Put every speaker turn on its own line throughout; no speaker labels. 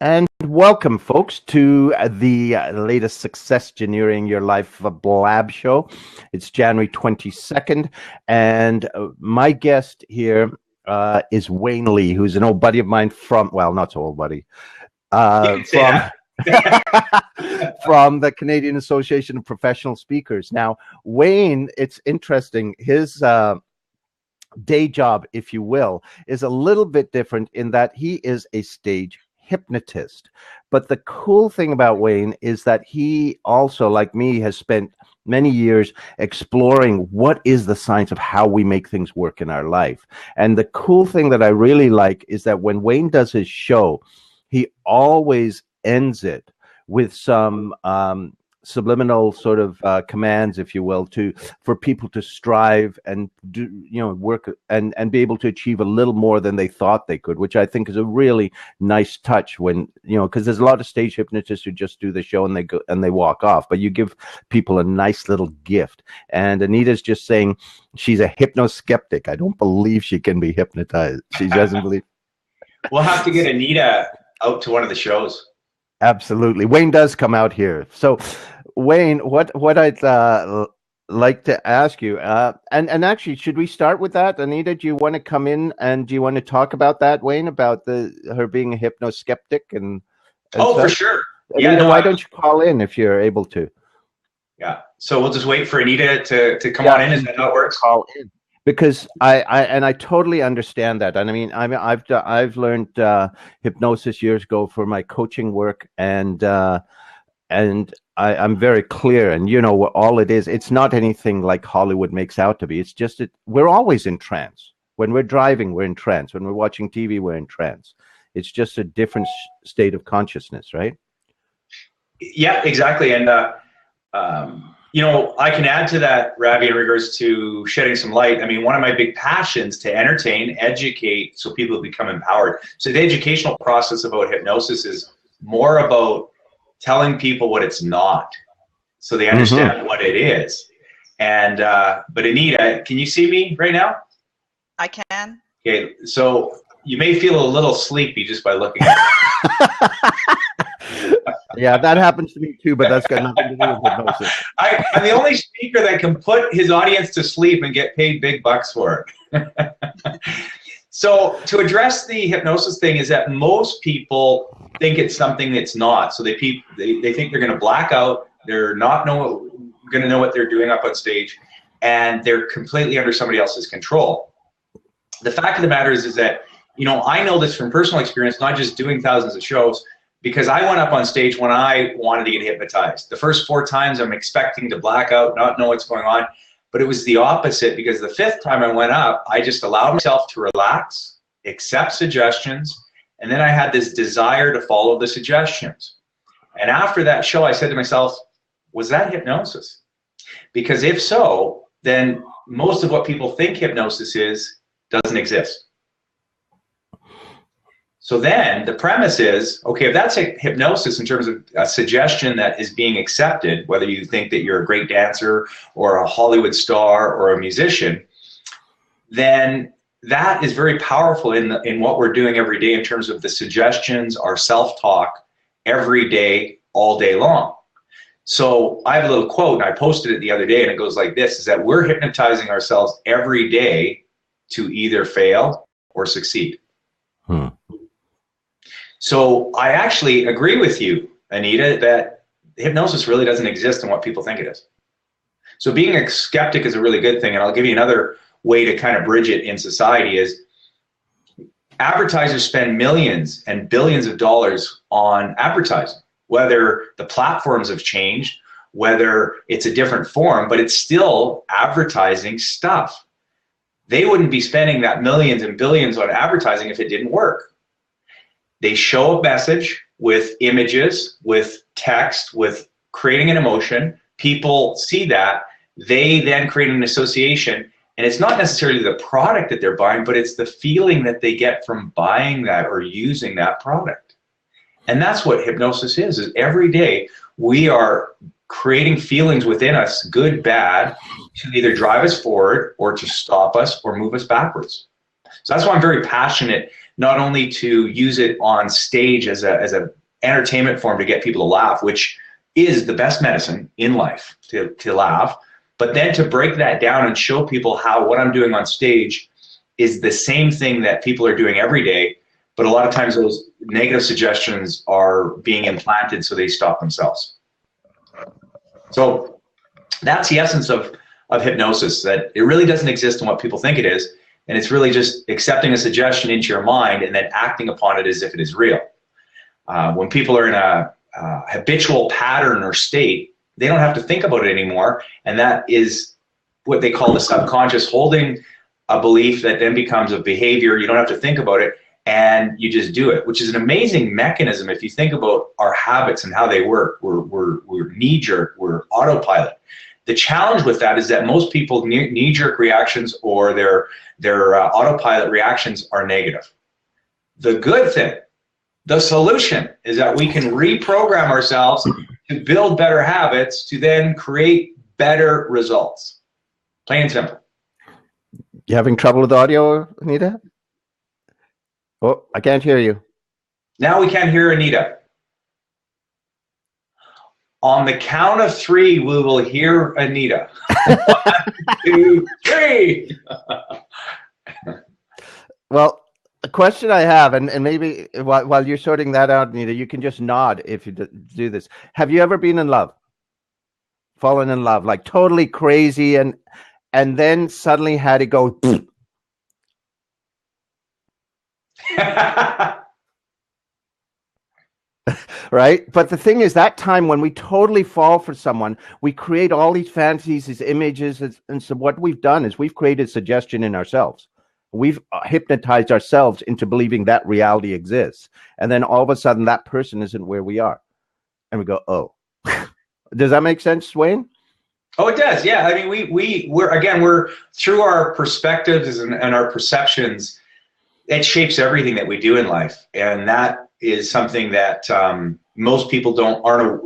And welcome, folks, to the latest Successgineering Your Life Blab show. It's January 22nd, and my guest here is Wayne Lee, who's an old buddy of mine from, well, not so old buddy,
You can say
from
that.
from the Canadian Association of Professional Speakers. Now, Wayne, it's interesting. His day job, if you will, is a little bit different in that he is a stage hypnotist. But the cool thing about Wayne is that he also, like me, has spent many years exploring what is the science of how we make things work in our life. And the cool thing that I really like is that when Wayne does his show, he always ends it with some subliminal sort of commands, if you will, for people to strive and do, work and be able to achieve a little more than they thought they could, which I think is a really nice touch when, because there's a lot of stage hypnotists who just do the show and they go and they walk off, but you give people a nice little gift. And Anita's just saying she's a hypno-skeptic. I don't believe she can be hypnotized. She doesn't believe.
We'll have to get Anita out to one of the shows.
Absolutely. Wayne does come out here. So Wayne, what I'd like to ask you, and actually, should we start with that? Anita, do you want to come in and do you want to talk about that, Wayne, about her being a hypno-skeptic and
oh, for sure.
Anita, yeah, why don't you call in if you're able to?
Yeah. So we'll just wait for Anita to come on in. Is that how it works?
Call in. Because I totally understand that, and I mean I've learned hypnosis years ago for my coaching work, and I'm very clear, and what all it is. It's not anything like Hollywood makes out to be. It's just we're always in trance. When we're driving, we're in trance. When we're watching TV, we're in trance. It's just a different state of consciousness, right?
Yeah, exactly, and I can add to that, Ravi, in regards to shedding some light. I mean, one of my big passions to entertain, educate, so people become empowered. So the educational process about hypnosis is more about telling people what it's not, so they understand what it is. And but Anita, can you see me right now?
I can.
Okay, so you may feel a little sleepy just by looking at it.
Yeah, that happens to me too, but that's got nothing to do with hypnosis.
I'm the only speaker that can put his audience to sleep and get paid big bucks for it. So to address the hypnosis thing is that most people think it's something that's not. So they think they're going to black out. They're not going to know what they're doing up on stage, and they're completely under somebody else's control. The fact of the matter is that, I know this from personal experience, not just doing thousands of shows, because I went up on stage when I wanted to get hypnotized. The first 4 times I'm expecting to black out, not know what's going on, but it was the opposite, because the 5th time I went up, I just allowed myself to relax, accept suggestions, and then I had this desire to follow the suggestions. And after that show, I said to myself, was that hypnosis? Because if so, then most of what people think hypnosis is doesn't exist. So then the premise is, okay, if that's a hypnosis in terms of a suggestion that is being accepted, whether you think that you're a great dancer or a Hollywood star or a musician, then that is very powerful in what we're doing every day in terms of the suggestions, our self-talk every day, all day long. So I have a little quote, and I posted it the other day, and it goes like this, is that we're hypnotizing ourselves every day to either fail or succeed. So I actually agree with you, Anita, that hypnosis really doesn't exist in what people think it is. So being a skeptic is a really good thing, and I'll give you another way to kind of bridge it in society is advertisers spend millions and billions of dollars on advertising, whether the platforms have changed, whether it's a different form, but it's still advertising stuff. They wouldn't be spending that millions and billions on advertising if it didn't work. They show a message with images, with text, with creating an emotion. People see that. They then create an association. And it's not necessarily the product that they're buying, but it's the feeling that they get from buying that or using that product. And that's what hypnosis is every day we are creating feelings within us, good, bad, to either drive us forward or to stop us or move us backwards. So that's why I'm very passionate not only to use it on stage as a entertainment form to get people to laugh, which is the best medicine in life, to laugh, but then to break that down and show people how what I'm doing on stage is the same thing that people are doing every day, but a lot of times those negative suggestions are being implanted so they stop themselves. So that's the essence of hypnosis, that it really doesn't exist in what people think it is, and it's really just accepting a suggestion into your mind and then acting upon it as if it is real. When people are in a habitual pattern or state, they don't have to think about it anymore, and that is what they call the subconscious, holding a belief that then becomes a behavior. You don't have to think about it, and you just do it, which is an amazing mechanism if you think about our habits and how they work. We're knee-jerk, we're autopilot. The challenge with that is that most people knee-jerk reactions or their autopilot reactions are negative. The good thing, the solution, is that we can reprogram ourselves to build better habits to then create better results. Plain and simple.
You having trouble with audio, Anita? Oh, I can't hear you.
Now we can't hear Anita. On the count of 3, we will hear Anita. 1, 2, 3.
Well, a question I have, and maybe while you're sorting that out, Anita, you can just nod if you do this. Have you ever been in love? Fallen in love, like totally crazy, and then suddenly had to go... Right? But the thing is, that time when we totally fall for someone, we create all these fantasies, these images, and so what we've done is we've created suggestion in ourselves. We've hypnotized ourselves into believing that reality exists. And then all of a sudden that person isn't where we are. And we go, oh. Does that make sense, Wayne?
Oh, it does. Yeah. I mean, we're through our perspectives and our perceptions, it shapes everything that we do in life. And that is something that most people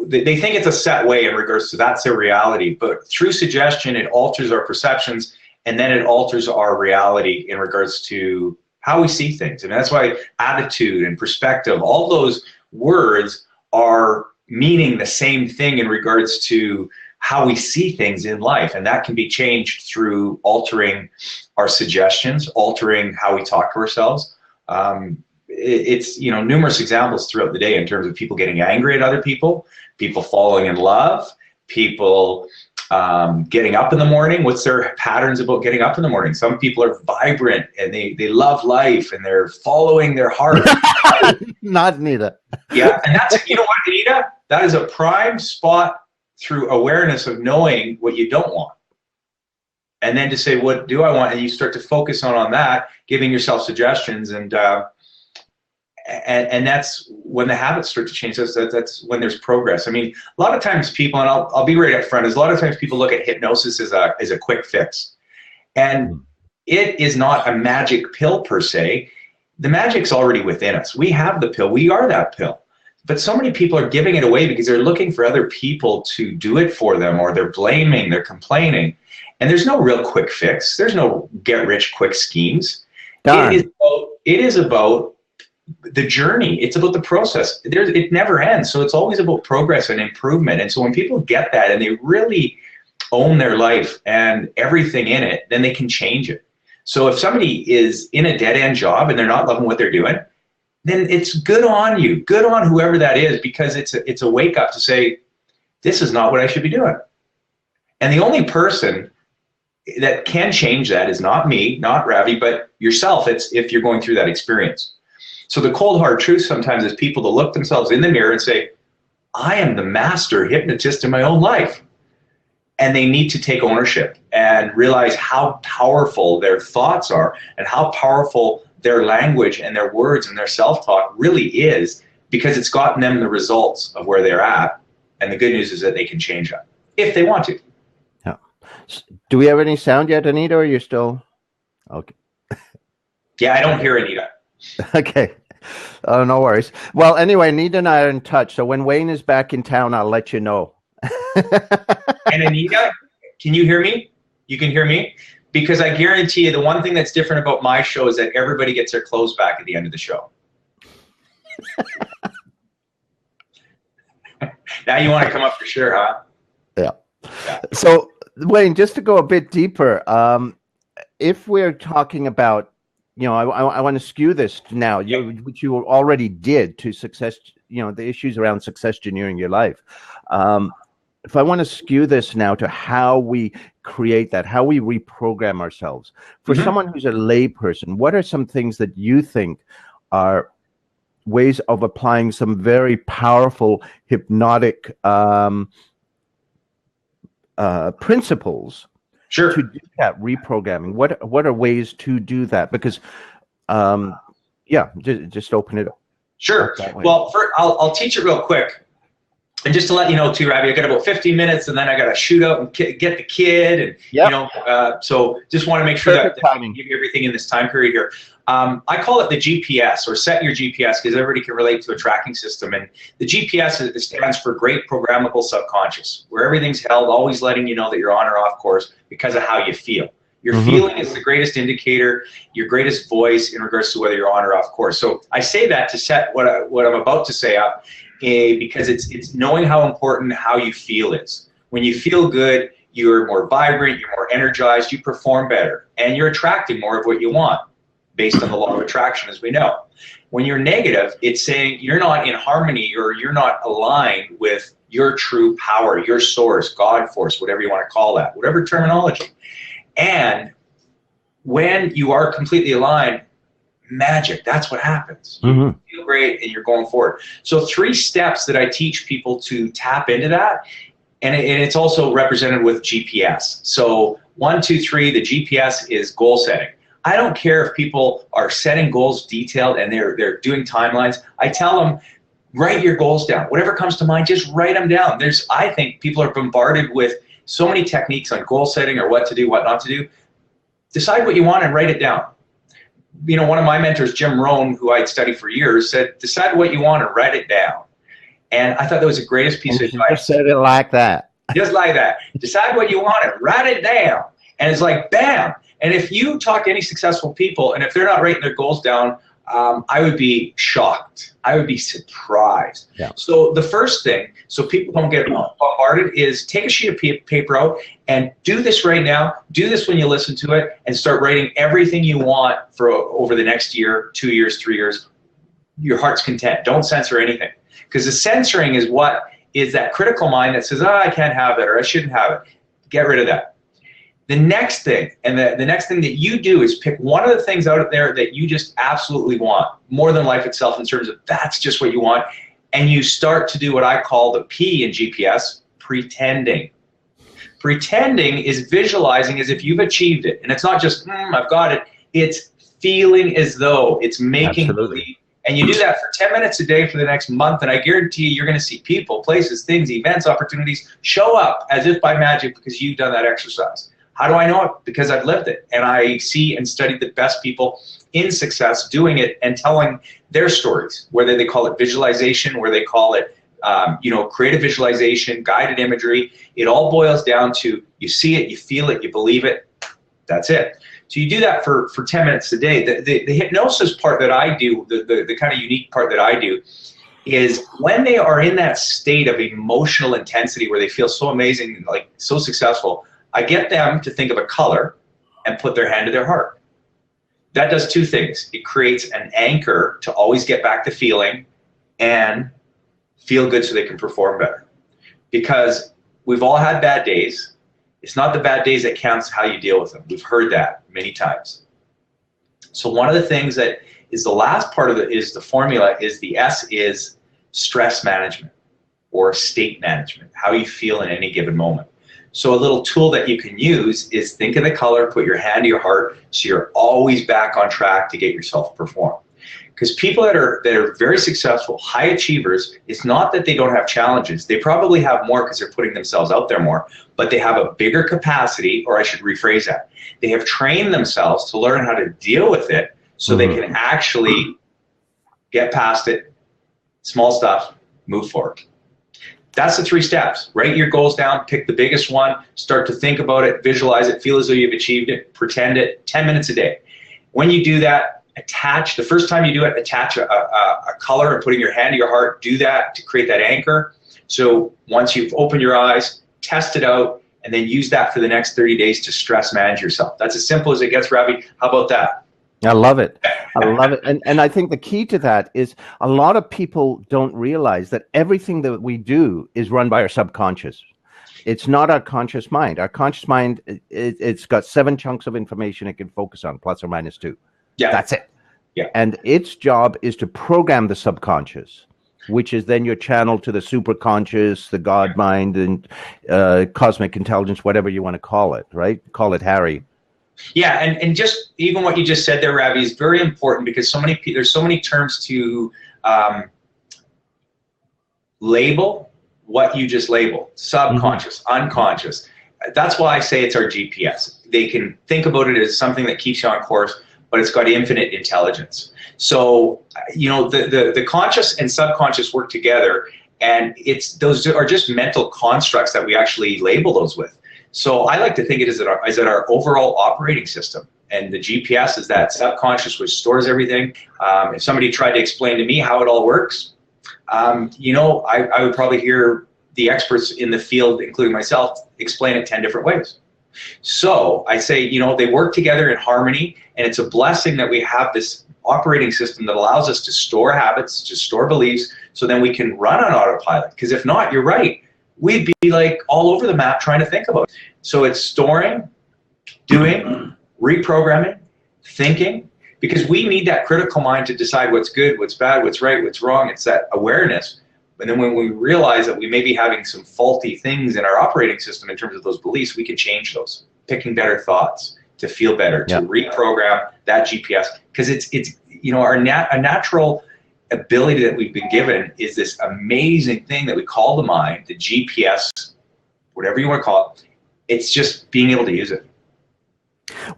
they think it's a set way in regards to that's their reality. But through suggestion, it alters our perceptions, and then it alters our reality in regards to how we see things. And that's why attitude and perspective, all those words are meaning the same thing in regards to how we see things in life. And that can be changed through altering our suggestions, altering how we talk to ourselves. It's, numerous examples throughout the day in terms of people getting angry at other people falling in love, people getting up in the morning. What's their patterns about getting up in the morning? Some people are vibrant and they love life and they're following their heart.
Not Anita.
Yeah, and that's, you know what, Anita? That is a prime spot through awareness of knowing what you don't want. And then to say, what do I want? And you start to focus on that, giving yourself suggestions, and that's when the habits start to change. That's when there's progress. I mean, a lot of times people, and I'll be right up front, is a lot of times people look at hypnosis as a quick fix. And it is not a magic pill per se. The magic's already within us. We have the pill. We are that pill. But so many people are giving it away because they're looking for other people to do it for them, or they're blaming, they're complaining. And there's no real quick fix. There's no get-rich-quick schemes. It is about the journey. It's about the process. It never ends. So it's always about progress and improvement. And so when people get that and they really own their life and everything in it, then they can change it. So if somebody is in a dead-end job and they're not loving what they're doing, then it's good on you. Good on whoever that is, because it's a wake-up to say, this is not what I should be doing. And the only person that can change that is not me, not Ravi, but yourself. It's if you're going through that experience. So the cold hard truth sometimes is people to look themselves in the mirror and say, I am the master hypnotist in my own life. And they need to take ownership and realize how powerful their thoughts are and how powerful their language and their words and their self-talk really is, because it's gotten them the results of where they're at. And the good news is that they can change that if they want to.
Yeah. Do we have any sound yet, Anita, or are you still? Okay.
Yeah, I don't hear Anita.
Okay. Oh, no worries. Well, anyway, Anita and I are in touch. So when Wayne is back in town, I'll let you know.
And Anita, can you hear me? You can hear me? because I guarantee you the one thing that's different about my show is that everybody gets their clothes back at the end of the show. Now you want to come up for sure, huh?
Yeah. So, Wayne, just to go a bit deeper, if we're talking about, I want to skew this now, which you already did to success, the issues around successgineering your life. If I want to skew this now to how we create that, how we reprogram ourselves, for someone who's a lay person, what are some things that you think are ways of applying some very powerful hypnotic principles to do that reprogramming? What are ways to do that? Because just open it up.
Sure. Well, I'll teach it real quick. And just to let you know too, Ravi, I got about 15 minutes and then I got to shoot out and get the kid. And, so just want to make sure that I give you everything in this time period here. I call it the GPS, or set your GPS, because everybody can relate to a tracking system. And the GPS stands for Great Programmable Subconscious, where everything's held, always letting you know that you're on or off course because of how you feel. Your feeling is the greatest indicator, your greatest voice in regards to whether you're on or off course. So I say that to set what I'm about to say up, because it's knowing how important how you feel is. When you feel good, you're more vibrant, you're more energized, you perform better, and you're attracting more of what you want based on the law of attraction, as we know. When you're negative, it's saying you're not in harmony, or you're not aligned with your true power, your source, God force, whatever you want to call that, whatever terminology. And when you are completely aligned, magic, that's what happens. You feel great and you're going forward. So 3 steps that I teach people to tap into that, and it's also represented with GPS. So 1, 2, 3, the GPS is goal setting. I don't care if people are setting goals detailed and they're doing timelines. I tell them, write your goals down. Whatever comes to mind, just write them down. I think people are bombarded with so many techniques on goal setting, or what to do, what not to do. Decide what you want and write it down. One of my mentors, Jim Rohn, who I'd studied for years, said, decide what you want and write it down. And I thought that was the greatest piece of advice.
Just said it like that.
Just like that. Decide what you want and write it down. And it's like, bam. And if you talk to any successful people, and if they're not writing their goals down, I would be shocked. I would be surprised. Yeah. So the first thing, so people don't get bombarded, is take a sheet of paper out and do this right now. Do this when you listen to it, and start writing everything you want for over the next year, 2 years, 3 years. Your heart's content. Don't censor anything, because the censoring is that critical mind that says, I can't have that, or I shouldn't have it. Get rid of that. The next thing, and the next thing that you do, is pick one of the things out there that you just absolutely want, more than life itself, in terms of that's just what you want, and you start to do what I call the P in GPS, pretending. Pretending is visualizing as if you've achieved it, and it's not just, I've got it, it's feeling as though, it's making believe. And you do that for 10 minutes a day for the next month, and I guarantee you're going to see people, places, things, events, opportunities show up as if by magic because you've done that exercise. How do I know it? Because I've lived it, and I see and study the best people in success doing it and telling their stories, whether they call it visualization, where they call it creative visualization, guided imagery. It all boils down to you see it, you feel it, you believe it. That's it. So you do that for 10 minutes a day. The hypnosis part that I do, the kind of unique part that I do, is when they are in that state of emotional intensity where they feel so amazing, like so successful, I get them to think of a color and put their hand to their heart. That does 2 things. It creates an anchor to always get back to feeling and feel good so they can perform better. Because we've all had bad days. It's not the bad days that counts, how you deal with them. We've heard that many times. So one of the things that is the last part of it is the formula, is the S is stress management, or state management, how you feel in any given moment. So a little tool that you can use is think of the color, put your hand to your heart, so you're always back on track to get yourself to perform. Because people that are very successful, high achievers, it's not that they don't have challenges. They probably have more because they're putting themselves out there more, but they have a bigger capacity, or I should rephrase that. They have trained themselves to learn how to deal with it so they can actually get past it, small stuff, move forward. That's the 3 steps. Write your goals down, pick the biggest one, start to think about it, visualize it, feel as though you've achieved it, pretend it, 10 minutes a day. When you do that, the first time you do it, attach a color and putting your hand to your heart, do that to create that anchor. So once you've opened your eyes, test it out, and then use that for the next 30 days to stress manage yourself. That's as simple as it gets, Ravi. How about that?
I love it. I love it. And I think the key to that is a lot of people don't realize that everything that we do is run by our subconscious. It's not our conscious mind. Our conscious mind, it's got 7 chunks of information it can focus on, plus or minus 2.
Yeah.
That's it.
Yeah.
And its job is to program the subconscious, which is then your channel to the superconscious, the God mind, and cosmic intelligence, whatever you want to call it, right? Call it Harry.
Yeah, and just even what you just said there, Ravi, is very important, because there's so many terms to label what you just labeled: subconscious, unconscious. That's why I say it's our GPS. They can think about it as something that keeps you on course, but it's got infinite intelligence. So, you know, the conscious and subconscious work together, and those are just mental constructs that we actually label those with. So I like to think it as our overall operating system, and the GPS is that subconscious which stores everything. If somebody tried to explain to me how it all works, you know, I would probably hear the experts in the field, including myself, explain it 10 different ways. So I say, you know, they work together in harmony, and it's a blessing that we have this operating system that allows us to store habits, to store beliefs, so then we can run on autopilot. Because if not, you're right, we'd be like all over the map trying to think about it. So it's storing, doing, reprogramming, thinking, because we need that critical mind to decide what's good, what's bad, what's right, what's wrong. It's that awareness. And then when we realize that we may be having some faulty things in our operating system in terms of those beliefs, we can change those, picking better thoughts to feel better, to reprogram that GPS. Because it's you know, a natural ability that we've been given is this amazing thing that we call the mind, the GPS, whatever you want to call it. It's just being able to use it.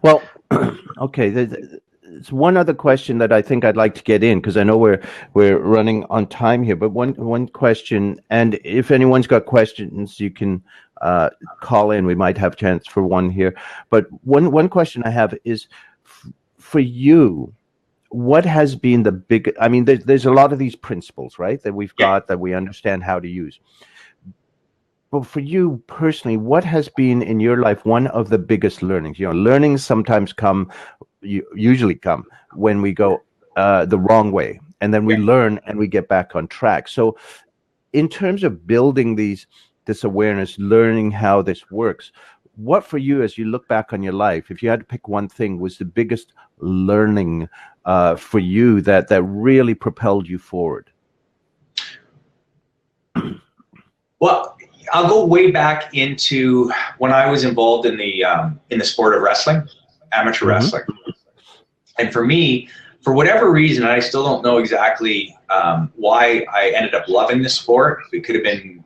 Well, okay. There's one other question that I think I'd like to get in, because I know we're running on time here. But one question, and if anyone's got questions, you can call in. We might have a chance for one here. But one question I have is, for you, what has been the big? I mean, there's a lot of these principles, right, that we've got that we understand how to use. But for you personally, what has been in your life one of the biggest learnings? You know, learnings sometimes usually come when we go the wrong way, and then we learn and we get back on track. So in terms of building this awareness, learning how this works, what for you, as you look back on your life, if you had to pick one thing, was the biggest learning for you that really propelled you forward?
Well, I'll go way back into when I was involved in the sport of wrestling, amateur wrestling. And for me, for whatever reason, I still don't know exactly why I ended up loving this sport. It could have been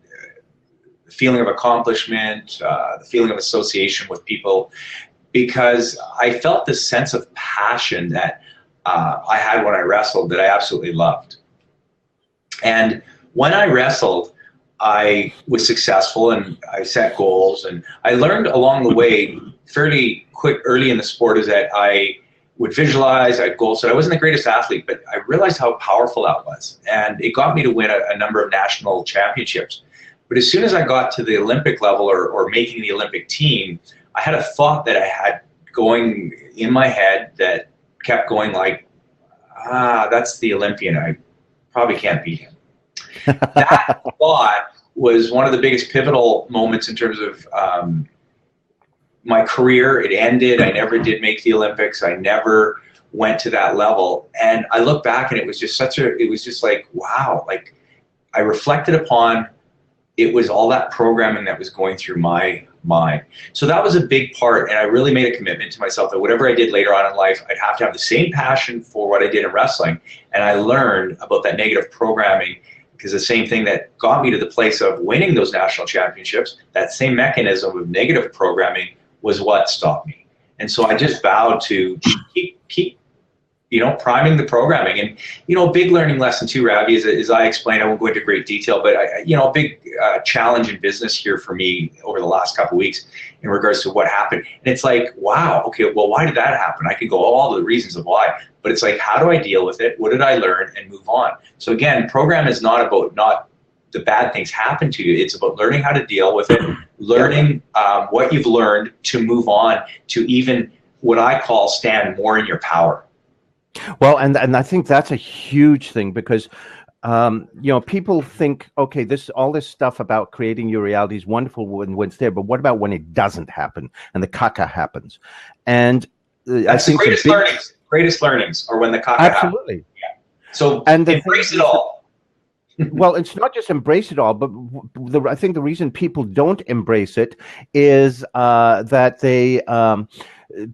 the feeling of accomplishment, the feeling of association with people, because I felt this sense of passion that I had when I wrestled that I absolutely loved. And when I wrestled, I was successful and I set goals, and I learned along the way fairly early in the sport is that I would visualize, I had goals. So I wasn't the greatest athlete, but I realized how powerful that was. And it got me to win a number of national championships. But as soon as I got to the Olympic level or making the Olympic team, I had a thought that I had going in my head that kept going like, that's the Olympian. I probably can't beat him. That thought was one of the biggest pivotal moments in terms of my career. It ended. I never did make the Olympics. I never went to that level. And I look back and it was just like, wow, like I reflected upon, it was all that programming that was going through my mind. So that was a big part. And I really made a commitment to myself that whatever I did later on in life, I'd have to have the same passion for what I did in wrestling. And I learned about that negative programming, because the same thing that got me to the place of winning those national championships, that same mechanism of negative programming was what stopped me. And so I just vowed to keep priming the programming. And, a big learning lesson too, Ravi, is as I explained, I won't go into great detail, but a big challenge in business here for me over the last couple of weeks in regards to what happened. And it's like, wow, okay, well, why did that happen? I could go all the reasons of why, but it's like, how do I deal with it? What did I learn, and move on? So again, program is not about not the bad things happen to you. It's about learning how to deal with it, learning what you've learned to move on to even what I call stand more in your power.
Well, and I think that's a huge thing, because people think, okay, all this stuff about creating your reality is wonderful when it's there, but what about when it doesn't happen and the caca happens? And
that's
I think
the greatest learnings are when the caca
absolutely
happens. Yeah. So embrace it all.
Well, it's not just embrace it all, but I think the reason people don't embrace it is that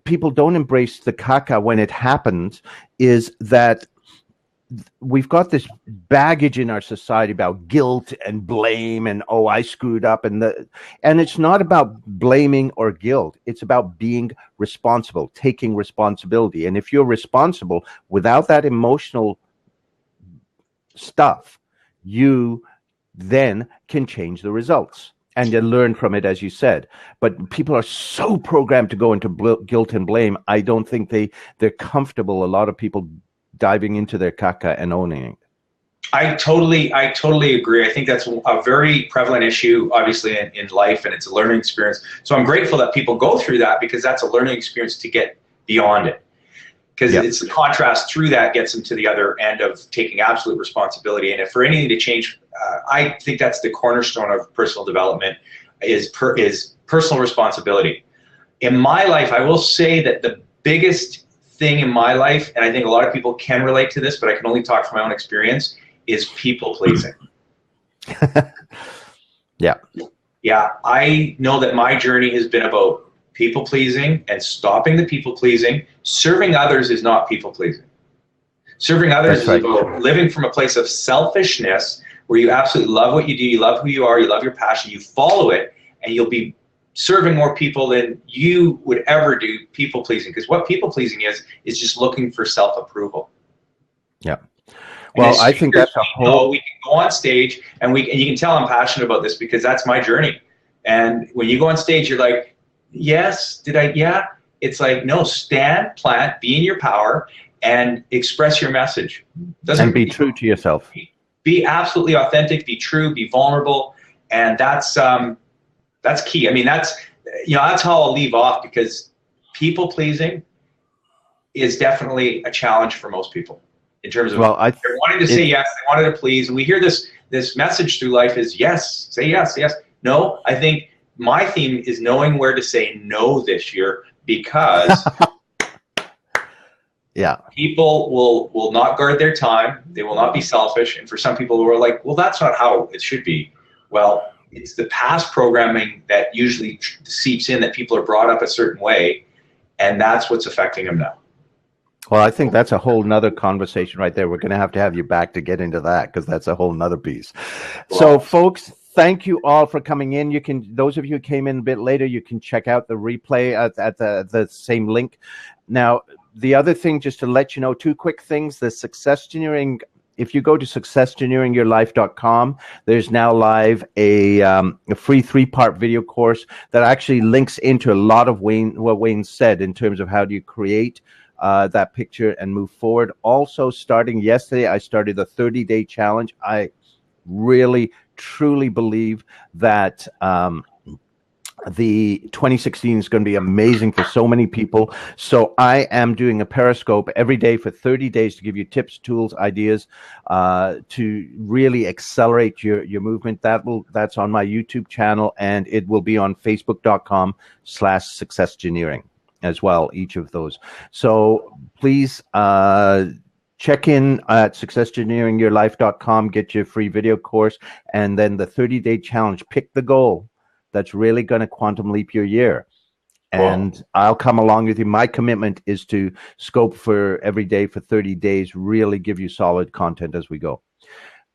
people don't embrace the caca when it happens, is that we've got this baggage in our society about guilt and blame and, oh, I screwed up. And it's not about blaming or guilt. It's about being responsible, taking responsibility. And if you're responsible without that emotional stuff, you then can change the results and then learn from it, as you said. But people are so programmed to go into guilt and blame. I don't think they're comfortable, a lot of people, diving into their caca and owning it.
I totally agree. I think that's a very prevalent issue, obviously, in life, and it's a learning experience. So I'm grateful that people go through that, because that's a learning experience to get beyond it. Because it's the contrast through that gets them to the other end of taking absolute responsibility. And if for anything to change, I think that's the cornerstone of personal development is personal responsibility. In my life, I will say that the biggest thing in my life, and I think a lot of people can relate to this, but I can only talk from my own experience, is people pleasing.
Yeah.
Yeah, I know that my journey has been about people pleasing and stopping the people pleasing. Serving others is not people pleasing. Serving others is about living from a place of selfishness, where you absolutely love what you do, you love who you are, you love your passion, you follow it, and you'll be serving more people than you would ever do people pleasing. Because what people pleasing is just looking for self-approval.
Yeah. Well, I think that's a whole.
We can go on stage, and you can tell I'm passionate about this, because that's my journey. And when you go on stage, you're like, yes, did I? Yeah. It's like, no, stand, plant, be in your power, and express your message.
And be true to yourself.
Be absolutely authentic. Be true. Be vulnerable, and that's key. I mean, that's how I'll leave off, because people pleasing is definitely a challenge for most people in terms of they're wanting to say yes, they wanted to please, and we hear this message through life is yes, say yes, yes. No, I think my theme is knowing where to say no this year, because
yeah,
people will not guard their time. They will not be selfish. And for some people who are like, well, that's not how it should be. Well, it's the past programming that usually seeps in, that people are brought up a certain way, and that's what's affecting them now.
Well, I think that's a whole nother conversation right there. We're going to have you back to get into that, because that's a whole nother piece. Wow. So, folks, thank you all for coming in. You can, those of you who came in a bit later, you can check out the replay at the same link. Now, the other thing, just to let you know, two quick things. The Successgineering, if you go to successgineeringyourlife.com, there's now live a free 3-part video course that actually links into a lot of what Wayne said in terms of how do you create that picture and move forward. Also, starting yesterday, I started the 30-day challenge. I really, truly believe that the 2016 is going to be amazing for so many people. So I am doing a Periscope every day for 30 days to give you tips, tools, ideas to really accelerate your movement. That's on my YouTube channel, and it will be on facebook.com/successgineering as well, each of those. So please check in at successgineeringyourlife.com, get your free video course, and then the 30-day challenge. Pick the goal that's really going to quantum leap your year. And wow. I'll come along with you. My commitment is to scope for every day for 30 days, really give you solid content as we go.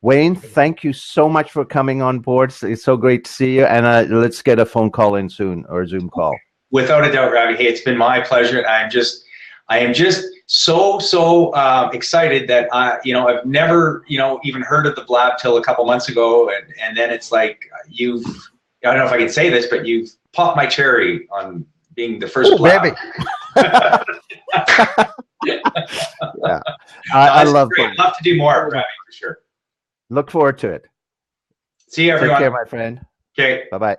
Wayne, thank you so much for coming on board. It's so great to see you. And let's get a phone call in soon, or a Zoom call.
Without a doubt, Ravi. Hey, it's been my pleasure. I am just so excited that I've never even heard of the Blab till a couple months ago, and then it's like I don't know if I can say this, but you've popped my cherry on being the first Blab.
Baby. Yeah, I love it.
I'd love to do more, Ravi, for sure.
Look forward to it.
See you, everyone.
Take care, my friend.
Okay.
Bye-bye.